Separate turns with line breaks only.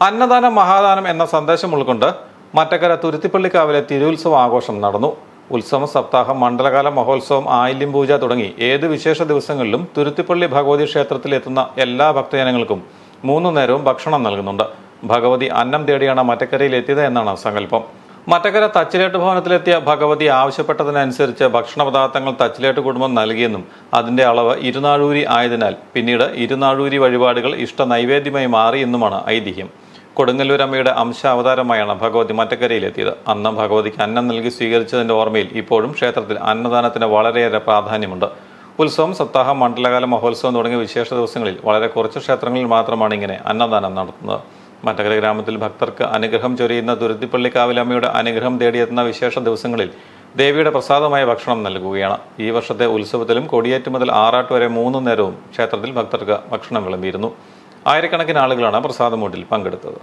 അന്നദാനം മഹാദാനം എന്ന സന്ദേശം ഉൾക്കൊണ്ട് മറ്റക്കര തുരുത്തിപ്പള്ളിക്കാവിലെ തിരുവുത്സവ ആഘോഷം നടന്നു. ഉത്സവ സപ്താഹം, മണ്ഡലകാല മഹോത്സവം, ആയില്യം പൂജ തുടങ്ങി ഏത് വിശേഷ ദിവസങ്ങളിലും തുരുത്തിപ്പള്ളി ഭഗവതി ക്ഷേത്രത്തിൽ എത്തുന്ന എല്ലാ ഭക്തജനങ്ങൾക്കും 3 നേരവും ഭക്ഷണം നൽകുന്നുണ്ട്. ഭഗവതി അന്നം തേടിയാണ് മറ്റക്കരയിൽ എത്തിയത് എന്നാണ് സങ്കല്പം. മറ്റക്കര തച്ചിലേട്ട് ഭവനത്തിലെത്തിയ ഭഗവതി ആവശ്യപ്പെട്ടതിനനുസരിച്ച് ഭക്ഷണ പദാർത്ഥങ്ങൾ തച്ചിലേട്ട് കുടുംബം നൽകിയെന്നും അതിന്റെ അളവ് ഇരുനാഴൂരി ആയതിനാൽ പിന്നീട് ഇരുനാഴൂരി വഴിപാടുകൾ ഇഷ്ട നൈവേദ്യമായി മാറിയെന്നുമാണ് ഐതിഹ്യം. കൊടുങ്ങല്ലൂരമ്മയുടെ അംശാവതാരമായാണ് ഭഗവതി മറ്റക്കരയിലെത്തിയത്. അന്ന് ഭഗവതിക്ക് അന്നം നൽകി സ്വീകരിച്ചതിന്റെ ഓർമ്മയിൽ ഇപ്പോഴും ക്ഷേത്രത്തിൽ അന്നദാനത്തിന് വളരെയേറെ പ്രാധാന്യമുണ്ട്. ഉത്സവം, സപ്താഹം, മണ്ഡലകാല മഹോത്സവം തുടങ്ങിയ വിശേഷ ദിവസങ്ങളിൽ വളരെ കുറച്ച് ക്ഷേത്രങ്ങളിൽ മാത്രമാണ് ഇങ്ങനെ അന്നദാനം നടത്തുന്നത്. മറ്റക്കര ഗ്രാമത്തിൽ ഭക്തർക്ക് അനുഗ്രഹം ചൊരിയുന്ന തുരുത്തിപ്പള്ളിക്കാവിലമ്മയുടെ അനുഗ്രഹം തേടിയെത്തുന്ന വിശേഷ ദിവസങ്ങളിൽ ദേവിയുടെ പ്രസാദമായ ഭക്ഷണം നൽകുകയാണ്. ഈ വർഷത്തെ ഉത്സവത്തിലും കൊടിയേറ്റ് മുതൽ ആറാട്ട് വരെ 3 നേരവും ക്ഷേത്രത്തിൽ ഭക്തർക്ക് ഭക്ഷണം വിളമ്പിയിരുന്നു. ആയിരക്കണക്കിന് ആളുകളാണ് പ്രസാദമൂട്ടിൽ പങ്കെടുത്തത്.